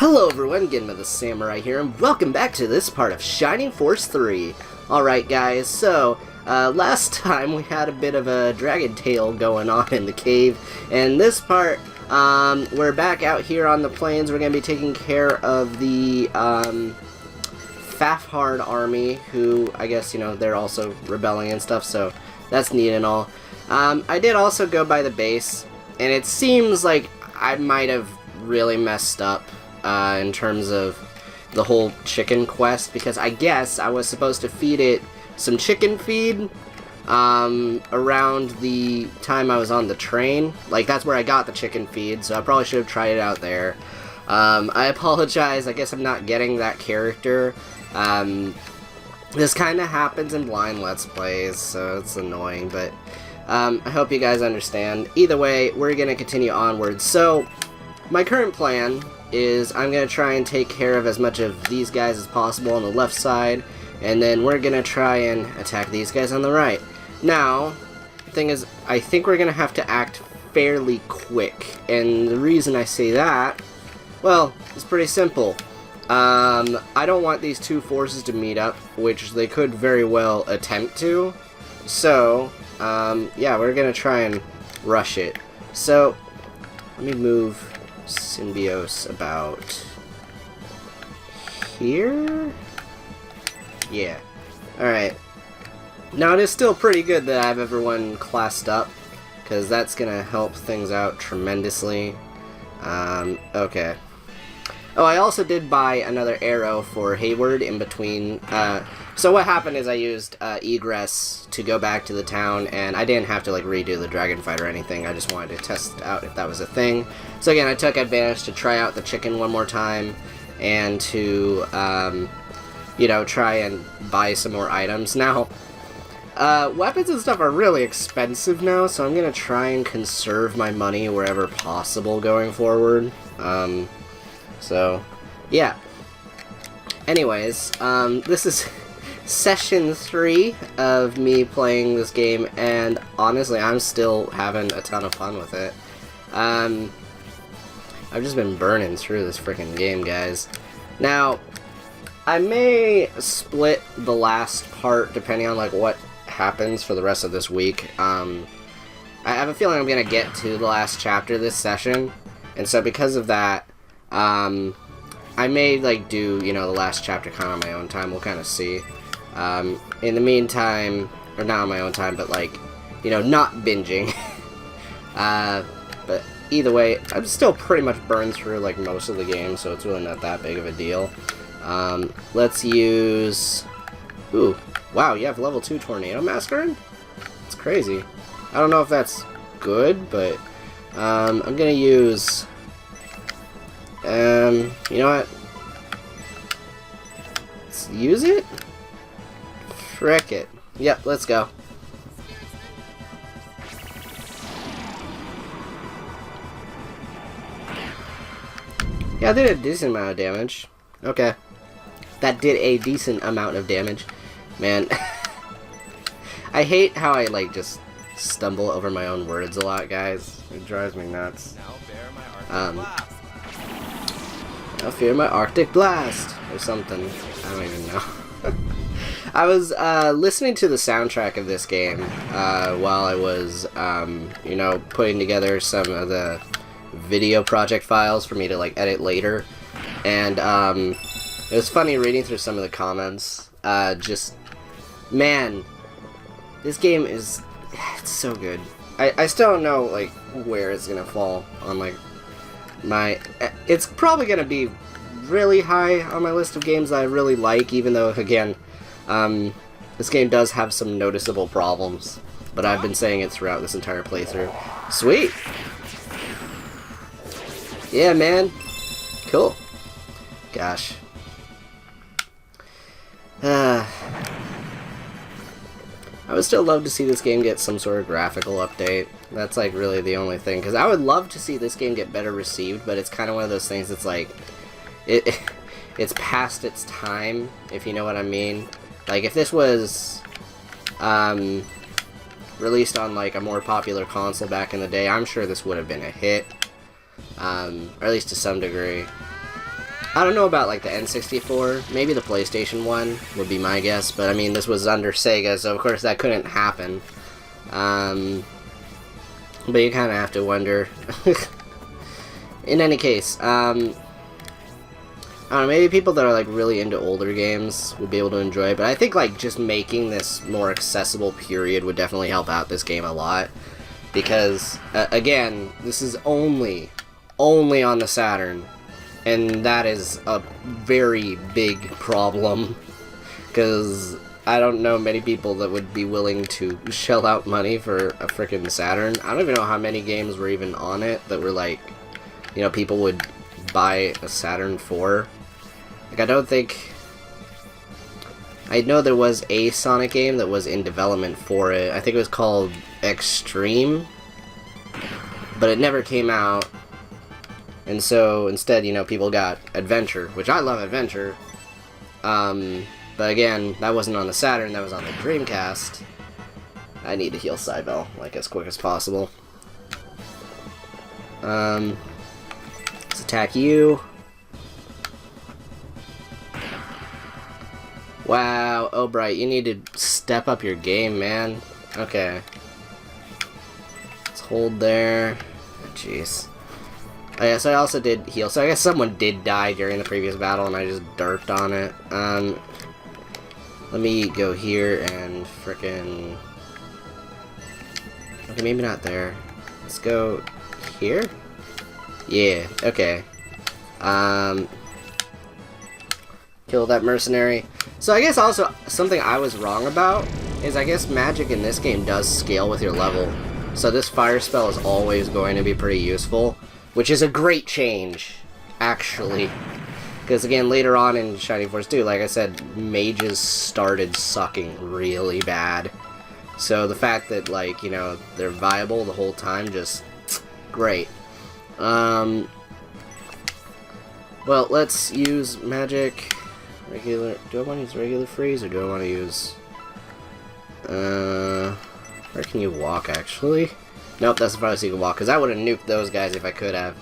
Hello everyone, GenmaTheSamurai here, and welcome back to this part of Shining Force 3. Alright guys, so, last time we had a bit of a dragon tail going on in the cave, and this part, we're back out here on the plains. We're going to be taking care of the, Fafhard army, who, I guess, you know, they're also rebelling and stuff, so that's neat and all. I did also go by the base, and it seems like I might have really messed up in terms of the whole chicken quest, because I guess I was supposed to feed it some chicken feed around the time I was on the train. Like, that's where I got the chicken feed, so I probably should have tried it out there. I apologize, I guess I'm not getting that character. This kind of happens in blind Let's Plays, so it's annoying, but I hope you guys understand. Either way, we're going to continue onwards. So, my current plan is I'm going to try and take care of as much of these guys as possible on the left side, and then we're going to try and attack these guys on the right. Now, the thing is, I think we're going to have to act fairly quick, and the reason I say that, well, it's pretty simple. I don't want these two forces to meet up, which they could very well attempt to, so, yeah, we're going to try and rush it. So, let me move Symbiose about here? Yeah. Alright. Now, it is still pretty good that I have everyone classed up, because that's going to help things out tremendously. Okay. Oh, I also did buy another arrow for Hayward in between. So what happened is I used egress to go back to the town, and I didn't have to like redo the dragon fight or anything. I just wanted to test out if that was a thing. So again, I took advantage to try out the chicken one more time, and to you know, try and buy some more items. Now, weapons and stuff are really expensive now, so I'm gonna try and conserve my money wherever possible going forward. So, yeah. Anyways, this is session 3 of me playing this game, and honestly, I'm still having a ton of fun with it. I've just been burning through this freaking game, guys. Now, I may split the last part depending on, like, what happens for the rest of this week. I have a feeling I'm gonna get to the last chapter this session, and so because of that, I may, like, do, you know, the last chapter kind of on my own time. We'll kind of see. In the meantime, or not on my own time, but, like, you know, not binging. But either way, I'm still pretty much burned through, like, most of the game, so it's really not that big of a deal. Let's use... Ooh, wow, you have level 2 Tornado Master? It's crazy. I don't know if that's good, but, I'm gonna use... you know what? Let's use it? Frick it. Yep, let's go. Yeah, that did a decent amount of damage. Okay. That did a decent amount of damage. Man. I hate how I, like, just stumble over my own words a lot, guys. It drives me nuts. I fear my Arctic Blast, or something. I don't even know. I was listening to the soundtrack of this game while I was, you know, putting together some of the video project files for me to, like, edit later. And it was funny reading through some of the comments. Just, man, this game is, it's so good. I still don't know, like, where it's gonna fall on, like, it's probably gonna be really high on my list of games that I really like, even though, again, this game does have some noticeable problems, but I've been saying it throughout this entire playthrough. Sweet! Yeah, man. Cool. Gosh. I would still love to see this game get some sort of graphical update. That's, like, really the only thing. Because I would love to see this game get better received, but it's kind of one of those things that's, like, it's past its time, if you know what I mean. Like, if this was released on, like, a more popular console back in the day, I'm sure this would have been a hit. Or at least to some degree. I don't know about like the N64, maybe the PlayStation 1 would be my guess, but I mean this was under Sega, so of course that couldn't happen. But you kind of have to wonder. In any case, I don't know, maybe people that are like really into older games would be able to enjoy it, but I think like just making this more accessible period would definitely help out this game a lot. Because, again, this is only on the Saturn, and that is a very big problem, because I don't know many people that would be willing to shell out money for a frickin' Saturn. I don't even know how many games were even on it that were like, you know, people would buy a Saturn for. Like, I don't think... I know there was a Sonic game that was in development for it. I think it was called Extreme, but it never came out. And so instead, you know, people got Adventure, which I love Adventure. But again, that wasn't on the Saturn, that was on the Dreamcast. I need to heal Cybele, like, as quick as possible. Let's attack you. Wow, O'Bright, you need to step up your game, man. Okay. Let's hold there. Jeez. Oh, yeah, so I also did heal. So I guess someone did die during the previous battle, and I just derped on it. Let me go here and frickin'... Okay, maybe not there. Let's go here? Yeah, okay. Kill that mercenary. So I guess also something I was wrong about is I guess magic in this game does scale with your level. So this fire spell is always going to be pretty useful, which is a great change, actually. Because again, later on in Shining Force 2, like I said, mages started sucking really bad. So the fact that, like, you know, they're viable the whole time, just great. Well, let's use magic. Regular. Do I want to use regular freeze, or do I want to use... where can you walk, actually? Nope, that's the farthest you can walk, because I would have nuked those guys if I could have.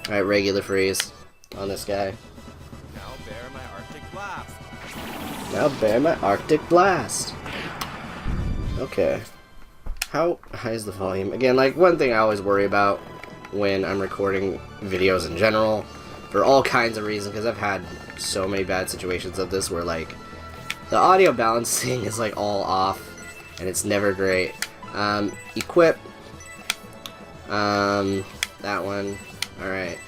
Alright, regular freeze on this guy. Now bear my Arctic Blast. Now bear my Arctic Blast. Okay. How high is the volume? Again, like, one thing I always worry about when I'm recording videos in general, for all kinds of reasons, because I've had so many bad situations of this where, like, the audio balancing is, like, all off, and it's never great. Equip. That one. Alright.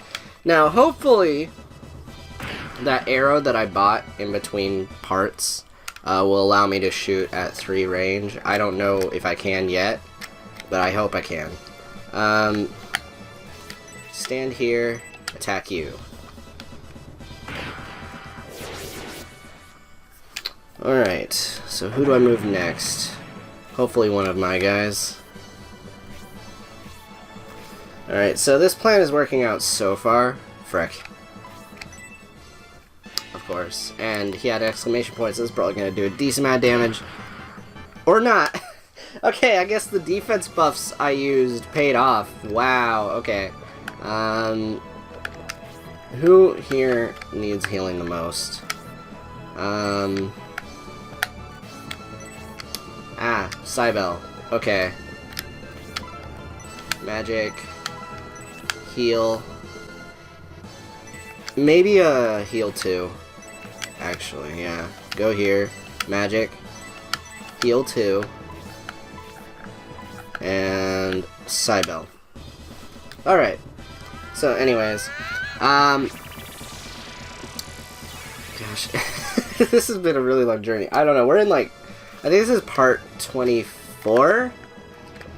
Now, hopefully, that arrow that I bought in between parts will allow me to shoot at 3 range. I don't know if I can yet, but I hope I can. Stand here, attack you. Alright, so who do I move next? Hopefully one of my guys. Alright, so this plan is working out so far. Frick. Of course. And he had exclamation points, so this is probably going to do a decent amount of damage. Or not. Okay, I guess the defense buffs I used paid off. Wow, okay. Who here needs healing the most? Cybele. Okay. Magic. Heal. Maybe a heal 2. Actually, yeah. Go here. Magic. Heal 2. And Cybele. Alright. So, anyways. Gosh. This has been a really long journey. I don't know. We're in, like... I think this is part 24,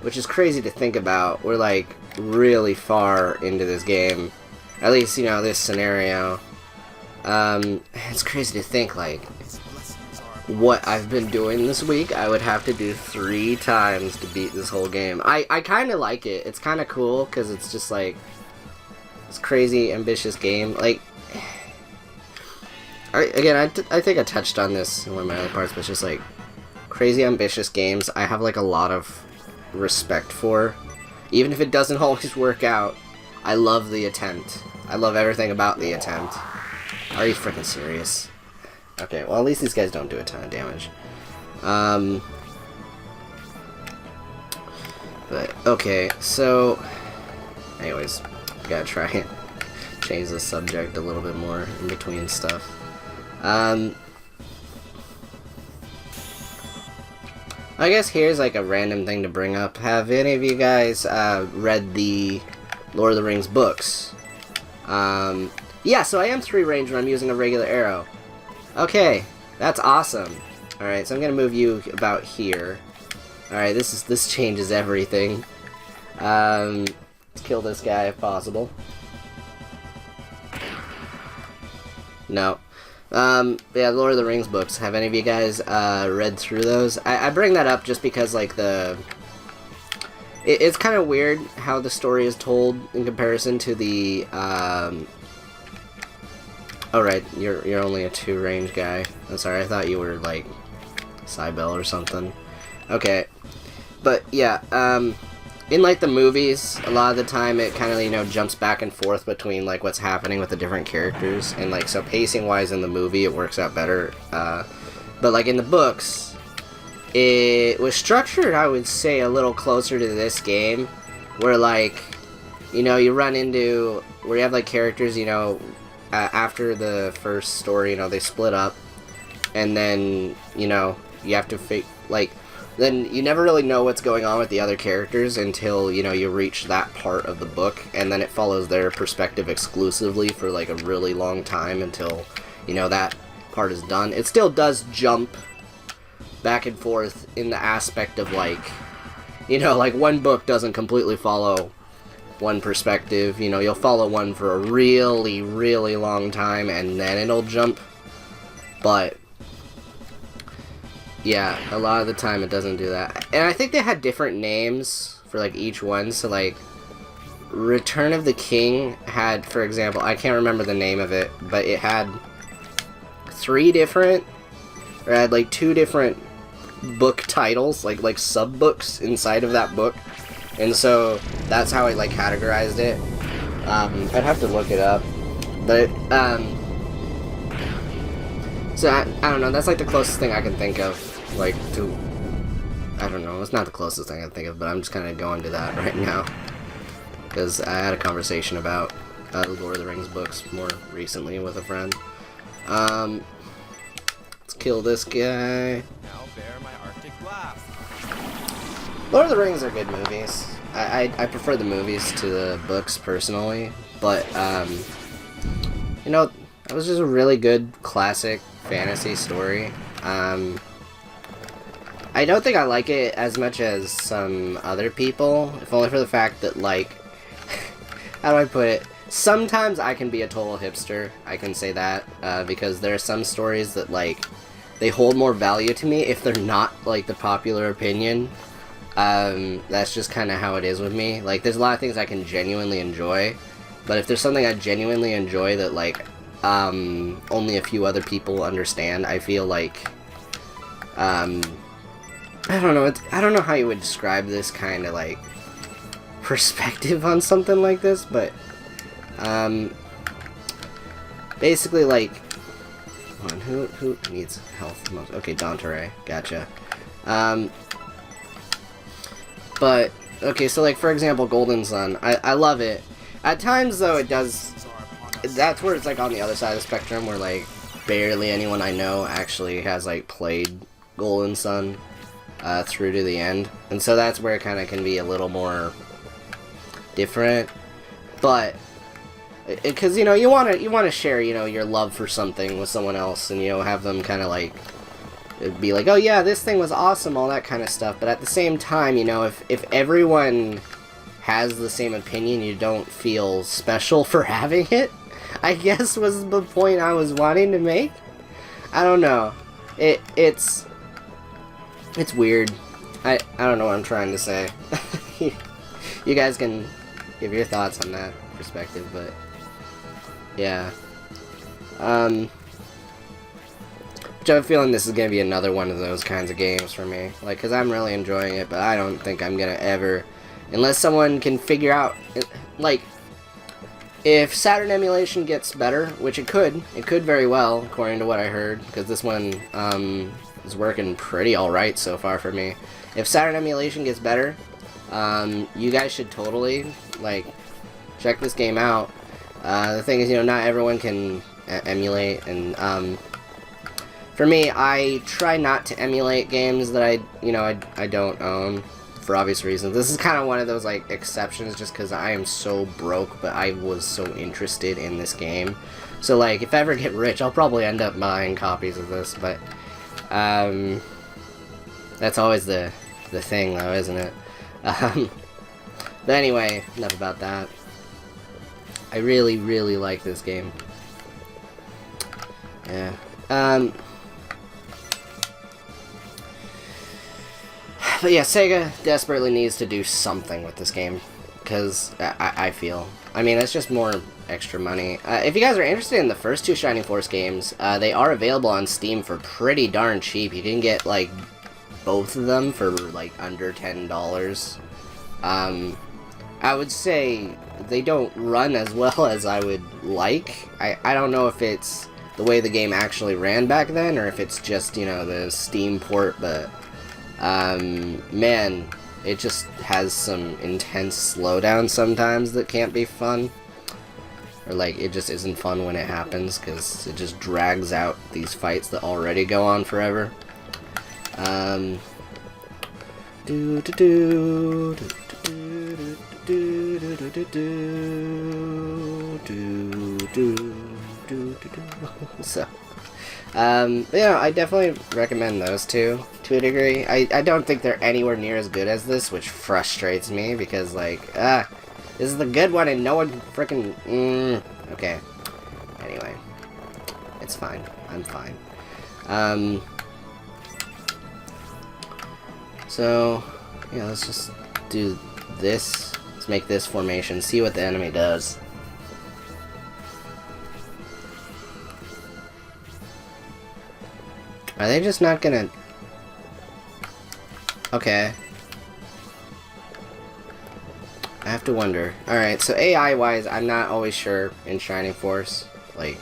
which is crazy to think about. We're, like, really far into this game. At least, you know, this scenario. It's crazy to think, like, what I've been doing this week, I would have to do 3 times to beat this whole game. I kind of like it. It's kind of cool, because it's just, like, this crazy, ambitious game. Like, I think I touched on this in one of my other parts, but it's just, like, crazy, ambitious games I have, like, a lot of respect for. Even if it doesn't always work out, I love the attempt. I love everything about the attempt. Are you freaking serious? Okay, well at least these guys don't do a ton of damage. But, okay, so... Anyways, gotta try and change the subject a little bit more in between stuff. I guess here's like a random thing to bring up. Have any of you guys read the Lord of the Rings books? Yeah, so I am 3 range when I'm using a regular arrow. Okay, that's awesome. Alright, so I'm gonna move you about here. Alright, this changes everything. Let's kill this guy if possible. No. Yeah, Lord of the Rings books. Have any of you guys read through those? I bring that up just because, like, it's kind of weird how the story is told in comparison to the, Oh, right, you're only a 2 range guy. I'm sorry, I thought you were, like, Cybele or something. Okay. But, yeah, in, like, the movies, a lot of the time it kind of, you know, jumps back and forth between, like, what's happening with the different characters. And, like, so pacing-wise in the movie, it works out better. But, like, in the books, it was structured, I would say, a little closer to this game. Where, like, you know, you run into... Where you have, like, characters, you know... after the first story, you know, they split up, and then, you know, you have to then you never really know what's going on with the other characters until, you know, you reach that part of the book, and then it follows their perspective exclusively for, like, a really long time until, you know, that part is done. It still does jump back and forth in the aspect of, like, you know, like, one book doesn't completely follow one perspective, you know, you'll follow one for a really, really long time, and then it'll jump, but, yeah, a lot of the time it doesn't do that. And I think they had different names for, like, each one, so, like, Return of the King had, for example, I can't remember the name of it, but it had 3 different, or it had, like, 2 different book titles, like sub-books inside of that book. And so, that's how I, like, categorized it. I'd have to look it up. But, so, I don't know, that's, like, the closest thing I can think of, like, to... I don't know, it's not the closest thing I can think of, but I'm just kind of going to that right now. Because I had a conversation about the Lord of the Rings books more recently with a friend. Let's kill this guy. Now bear my Arctic blast. Lord of the Rings are good movies. I prefer the movies to the books, personally. But, you know, it was just a really good, classic fantasy story. I don't think I like it as much as some other people, if only for the fact that, like, how do I put it? Sometimes I can be a total hipster, I can say that, because there are some stories that, like, they hold more value to me if they're not, like, the popular opinion. That's just kind of how it is with me. Like, there's a lot of things I can genuinely enjoy, but if there's something I genuinely enjoy that, like, only a few other people understand, I feel like, I don't know, I don't know how you would describe this kind of, like, perspective on something like this, but, basically, like, come on, who needs health most? Okay, Dantaray, gotcha. But, okay, so, like, for example, Golden Sun, I love it. At times, though, it does, that's where it's, like, on the other side of the spectrum, where, like, barely anyone I know actually has, like, played Golden Sun through to the end. And so that's where it kind of can be a little more different. But, because, you know, you want to share, you know, your love for something with someone else, and, you know, have them kind of, like, it'd be like, oh yeah, this thing was awesome, all that kind of stuff. But at the same time, you know, if everyone has the same opinion, you don't feel special for having it, I guess was the point I was wanting to make. I don't know. It's weird. I don't know what I'm trying to say. You guys can give your thoughts on that perspective, but yeah. Which I'm feeling this is going to be another one of those kinds of games for me. Like, because I'm really enjoying it, but I don't think I'm going to ever... Unless someone can figure out... Like, if Saturn emulation gets better, which it could very well, according to what I heard, because this one is working pretty alright so far for me. If Saturn emulation gets better, you guys should totally, like, check this game out. The thing is, you know, not everyone can emulate, and for me, I try not to emulate games that I don't own, for obvious reasons. This is kind of one of those, like, exceptions, just because I am so broke, but I was so interested in this game. So, like, if I ever get rich, I'll probably end up buying copies of this, but that's always the thing, though, isn't it? But anyway, enough about that. I really, really like this game. Yeah. But yeah, Sega desperately needs to do something with this game, because I feel. I mean, that's just more extra money. If you guys are interested in the first two Shining Force games, they are available on Steam for pretty darn cheap. You can get, like, both of them for, like, under $10. I would say they don't run as well as I would like. I don't know if it's the way the game actually ran back then, or if it's just, you know, the Steam port, but man, it just has some intense slowdown sometimes that can't be fun. Or, like, it just isn't fun when it happens, because it just drags out these fights that already go on forever. So, yeah, I definitely recommend those two to a degree. I don't think they're anywhere near as good as this, which frustrates me, because, like, this is the good one and no one freaking, okay. Anyway, it's fine. I'm fine. So, yeah, let's just do this. Let's make this formation, see what the enemy does. Are they just not gonna... Okay. I have to wonder. Alright, so AI-wise, I'm not always sure in Shining Force, like,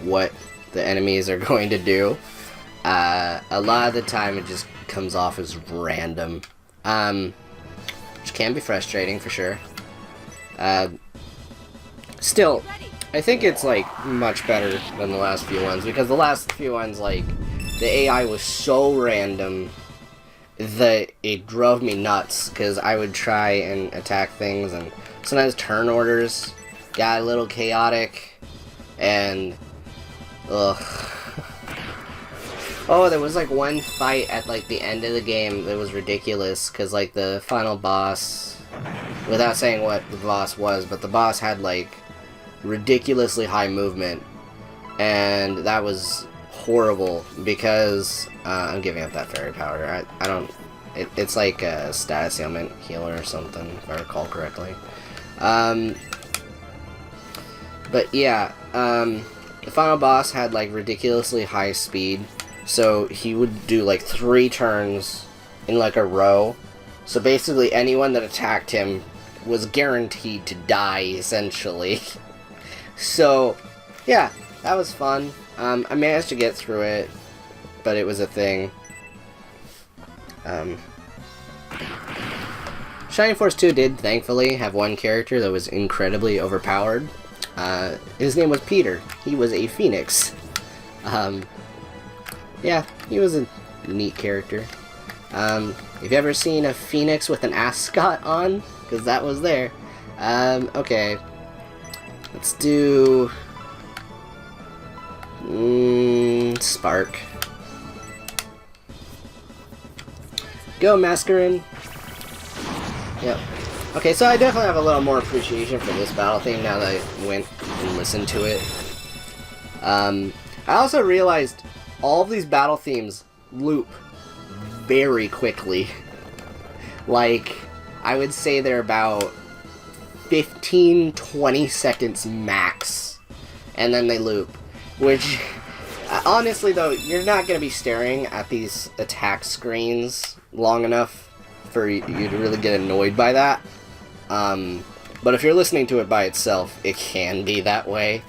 what the enemies are going to do. A lot of the time it just comes off as random. Which can be frustrating, for sure. Still, I think it's, like, much better than the last few ones, because the last few ones, like, the AI was so random that it drove me nuts, because I would try and attack things, and sometimes turn orders got a little chaotic, and, ugh. Oh, there was, like, one fight at, like, the end of the game that was ridiculous, because, like, the final boss, without saying what the boss was, but the boss had, like, ridiculously high movement, and that was horrible, because, I'm giving up that fairy powder. I don't, it's like a status ailment healer or something, if I recall correctly. But yeah, the final boss had, like, ridiculously high speed, so he would do, like, 3 turns in, like, a row. So basically anyone that attacked him was guaranteed to die, essentially. So, yeah, that was fun. I managed to get through it, but it was a thing. Shining Force 2 did, thankfully, have one character that was incredibly overpowered. His name was Peter. He was a phoenix. Yeah, he was a neat character. Have you ever seen a phoenix with an ascot on? Because that was there. Okay. Let's do... Spark. Go, Mascarin. Yep. Okay, so I definitely have a little more appreciation for this battle theme now that I went and listened to it. I also realized all of these battle themes loop very quickly. Like, I would say they're about 15-20 seconds max, and then they loop. Which, honestly though, you're not going to be staring at these attack screens long enough for you to really get annoyed by that. But if you're listening to it by itself, it can be that way.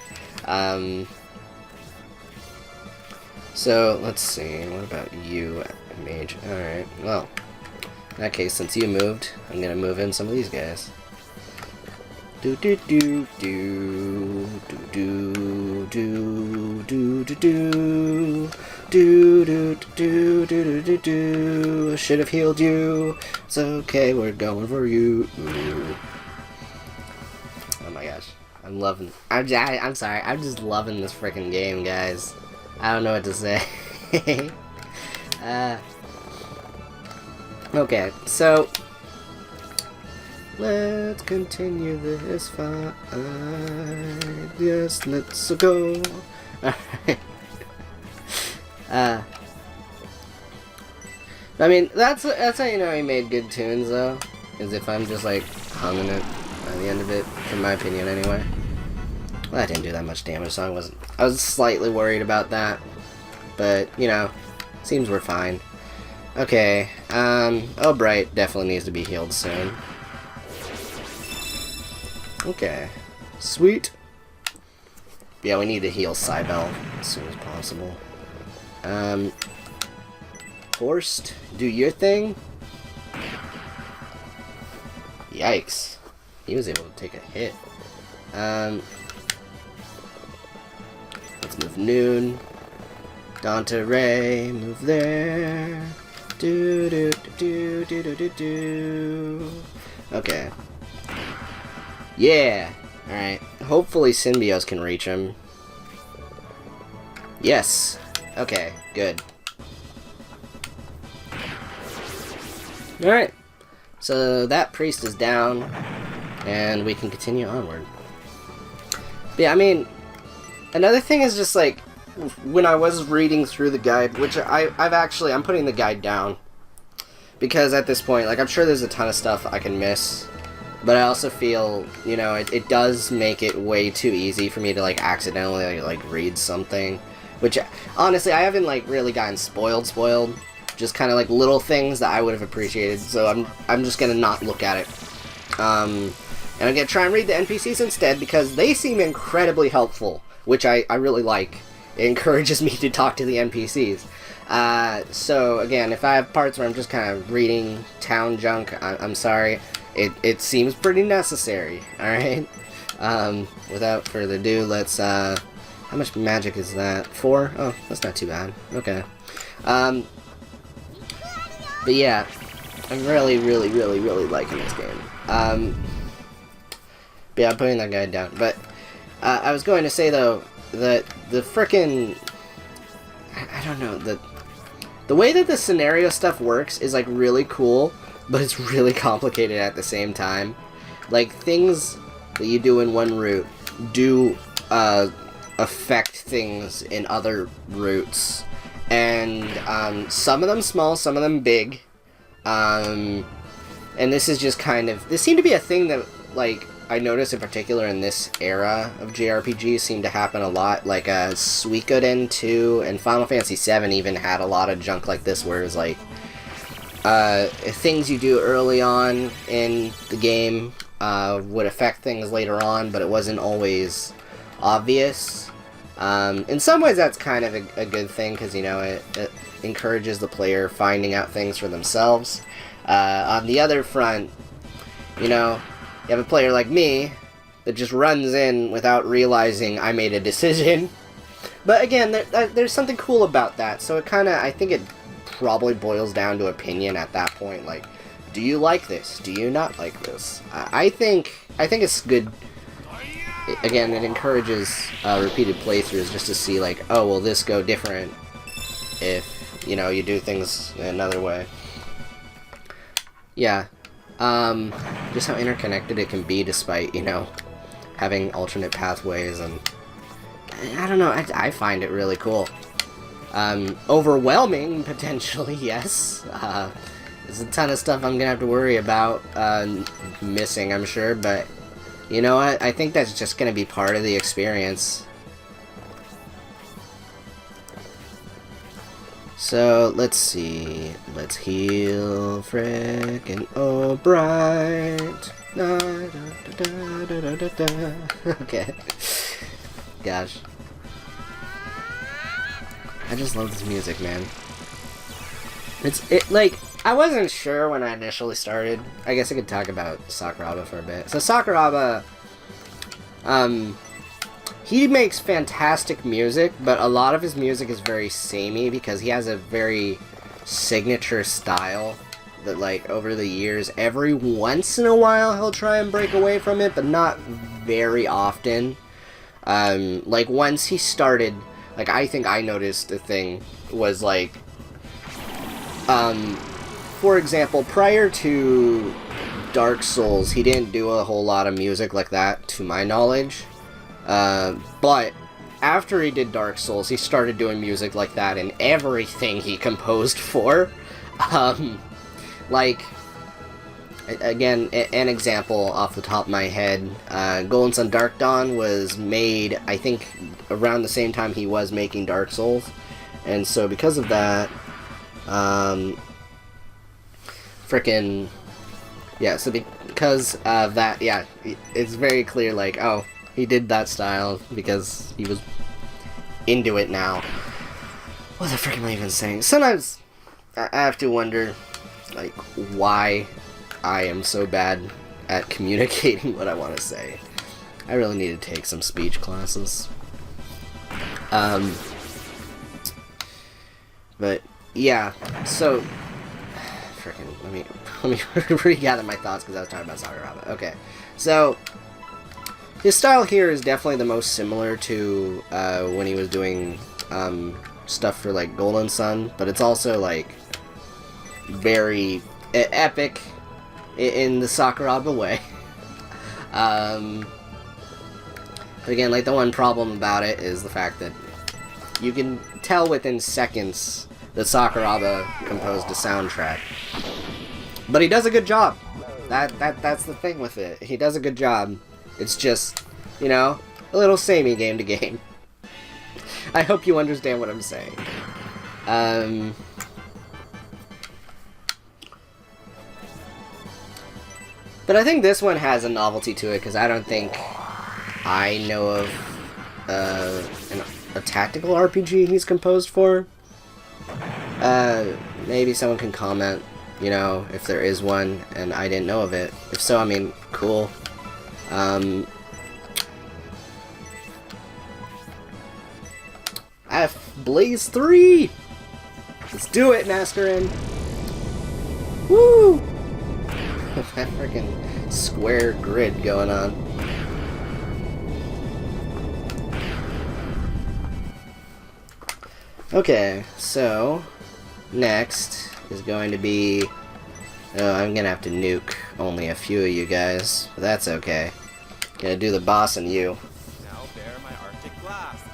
So, let's see. What about you, Mage? Alright, well. In that case, since you moved, I'm gonna move in some of these guys. Do do do do do do do do do do do do do do do do. I should have healed you. It's okay, we're going for you. Oh my gosh, I'm loving. I'm sorry, I'm just loving this freaking game, guys. I don't know what to say. Okay, so let's continue this fight. Yes, let's go. I mean, that's how you know he made good tunes, though. Is if I'm just like humming it by the end of it, in my opinion, anyway. Well, I didn't do that much damage, so I was slightly worried about that, but you know, seems we're fine. Okay, Bright definitely needs to be healed soon. Okay, sweet. Yeah, we need to heal Cybele as soon as possible. Horst, do your thing. Yikes, he was able to take a hit. Let's move Noon. Dante Ray, move there. Do do do do do do do. Okay. Yeah. All right. Hopefully Symbios can reach him. Yes. Okay. Good. All right. So that priest is down, and we can continue onward. But yeah, I mean, another thing is just like, when I was reading through the guide, which I'm putting the guide down, because at this point, like, I'm sure there's a ton of stuff I can miss, but I also feel, you know, it does make it way too easy for me to, like, accidentally, like, read something, which, honestly, I haven't, like, really gotten spoiled, just kind of, like, little things that I would have appreciated, so I'm just gonna not look at it, and I'm gonna try and read the NPCs instead, because they seem incredibly helpful, which I really like. It encourages me to talk to the NPCs. So again, if I have parts where I'm just kind of reading town junk, I'm sorry. It seems pretty necessary. Alright? Without further ado, let's, how much magic is that? 4? Oh, that's not too bad. Okay. But yeah, I'm really liking this game. But yeah, I'm putting that guy down. But, I was going to say though, that the frickin', I don't know, the way that the scenario stuff works is like really cool, but it's really complicated at the same time. Like, things that you do in one route do affect things in other routes, and some of them small, some of them big, and this is just kind of, this seemed to be a thing that, like, I noticed in particular in this era of JRPGs seemed to happen a lot. Like, Suikoden 2 and Final Fantasy 7 even had a lot of junk like this, where it was like, things you do early on in the game would affect things later on, but it wasn't always obvious. In some ways that's kind of a good thing, because, you know, it encourages the player finding out things for themselves. On the other front, you know, you have a player like me that just runs in without realizing I made a decision. But again, there's something cool about that. So it kind of, I think it probably boils down to opinion at that point. Like, do you like this? Do you not like this? I think it's good. Again, it encourages repeated playthroughs just to see, like, oh, will this go different if, you know, you do things another way. Yeah. Just how interconnected it can be despite, you know, having alternate pathways, and I don't know, I find it really cool. Overwhelming, potentially, yes. There's a ton of stuff I'm gonna have to worry about missing, I'm sure, but you know what, I think that's just gonna be part of the experience. So, let's see. Let's heal frickin' O'Bright. Okay. Gosh. I just love this music, man. Like, I wasn't sure when I initially started. I guess I could talk about Sakuraba for a bit. So Sakuraba, he makes fantastic music, but a lot of his music is very samey because he has a very signature style that, like, over the years, every once in a while he'll try and break away from it, but not very often. Like, once he started, like, I think I noticed the thing was, like, for example, prior to Dark Souls, he didn't do a whole lot of music like that, to my knowledge. But after he did Dark Souls, he started doing music like that in everything he composed for. Like, again, an example off the top of my head, Golden Sun Dark Dawn was made, I think, around the same time he was making Dark Souls. And so because of that, frickin', yeah, so because of that, yeah, it's very clear, like, oh, he did that style because he was into it now. What the frick am I even saying? Sometimes I have to wonder, like, why I am so bad at communicating what I want to say. I really need to take some speech classes. But yeah, so frickin', let me regather my thoughts because I was talking about Sakuraba. Okay, so his style here is definitely the most similar to when he was doing stuff for, like, Golden Sun, but it's also, like, very epic in the Sakuraba way. But again, like, the one problem about it is the fact that you can tell within seconds that Sakuraba composed a soundtrack. But he does a good job. That's the thing with it. He does a good job. It's just, you know, a little samey game to game. I hope you understand what I'm saying. But I think this one has a novelty to it, because I don't think I know of a tactical RPG he's composed for. Maybe someone can comment, you know, if there is one, and I didn't know of it. If so, I mean, cool. Blaze 3! Let's do it, Masterin! Woo! That freaking square grid going on. Okay, so next is going to be... Oh, I'm gonna have to nuke only a few of you guys, but that's okay. Gonna do the boss and you. Now bear my Arctic blast.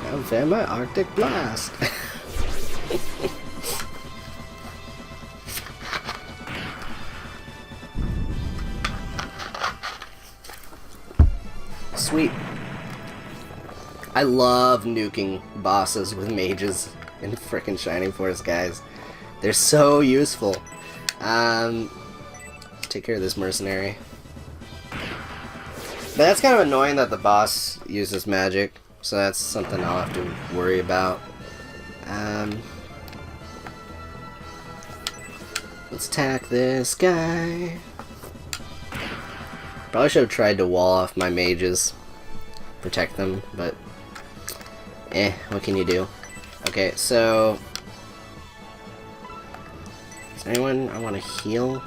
Now bear my Arctic blast. Sweet. I love nuking bosses with mages in frickin' Shining Force, guys. They're so useful. Let's take care of this mercenary. But that's kind of annoying that the boss uses magic, so that's something I'll have to worry about. Let's attack this guy. Probably should have tried to wall off my mages. Protect them, but... what can you do? Okay, so... Is there anyone I want to heal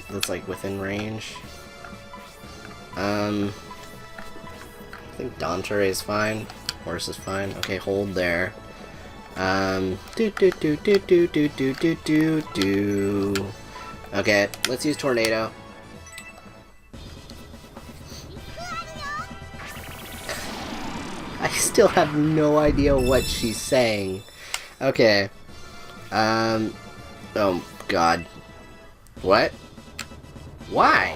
that's, like, within range? I think Dante is fine. Horse is fine. Okay, hold there. Okay, let's use Tornado. I still have no idea what she's saying. Okay. Oh, God. What? Why?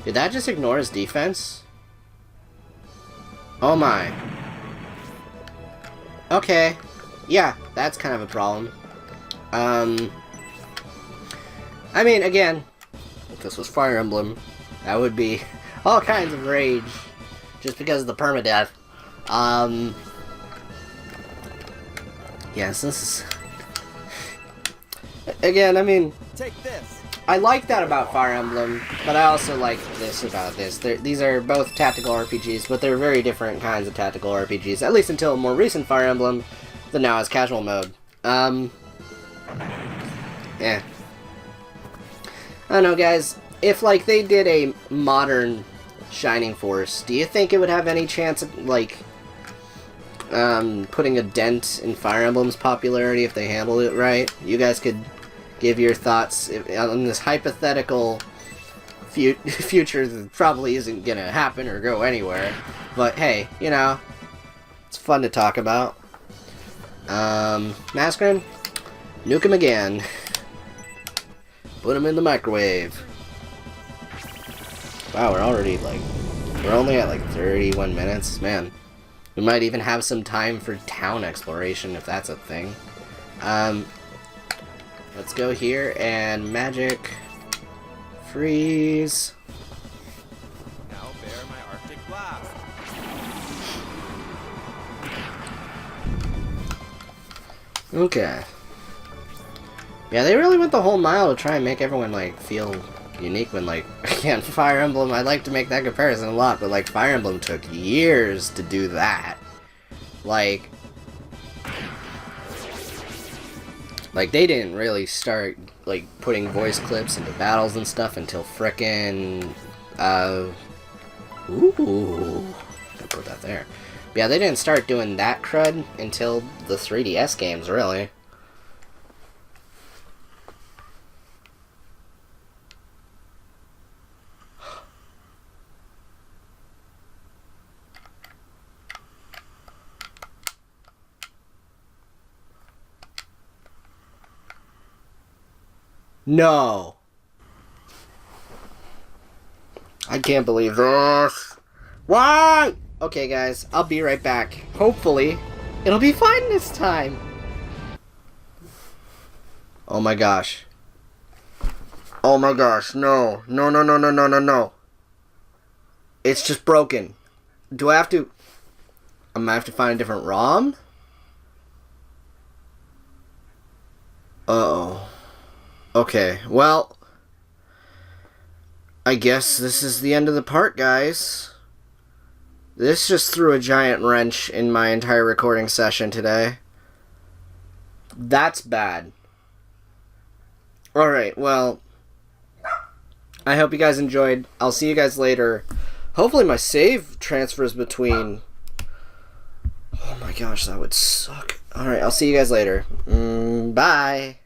Did that just ignore his defense? Oh my. Okay. Yeah, that's kind of a problem. I mean, again, if this was Fire Emblem, that would be all kinds of rage. Just because of the permadeath. Yes, this is... Again, I mean... Take this. I like that about Fire Emblem, but I also like this about this. These are both tactical RPGs, but they're very different kinds of tactical RPGs, at least until more recent Fire Emblem that now has casual mode. Yeah. I don't know, guys. If, like, they did a modern Shining Force, do you think it would have any chance of, like, putting a dent in Fire Emblem's popularity if they handled it right? You guys could give your thoughts on this hypothetical future that probably isn't gonna happen or go anywhere. But hey, you know, it's fun to talk about. Mascarin, nuke him again. Put him in the microwave. Wow, we're only at like 31 minutes. Man, we might even have some time for town exploration if that's a thing. Let's go here and magic freeze. Now bear my Arctic blast. Okay. Yeah, they really went the whole mile to try and make everyone, like, feel unique when, like, again, Fire Emblem, I'd like to make that comparison a lot, but, like, Fire Emblem took years to do that. Like, they didn't really start, like, putting voice clips into battles and stuff until frickin', ooh, gonna put that there. But yeah, they didn't start doing that crud until the 3DS games, really. No. I can't believe this. Why? Okay, guys, I'll be right back. Hopefully, it'll be fine this time. Oh my gosh. Oh my gosh, no. No, no, no, no, no, no, no. It's just broken. Do I have to... I'm gonna have to find a different ROM? Uh-oh. Okay, well, I guess this is the end of the part, guys. This just threw a giant wrench in my entire recording session today. That's bad. Alright, well, I hope you guys enjoyed. I'll see you guys later. Hopefully my save transfers between... Oh my gosh, that would suck. Alright, I'll see you guys later. Bye.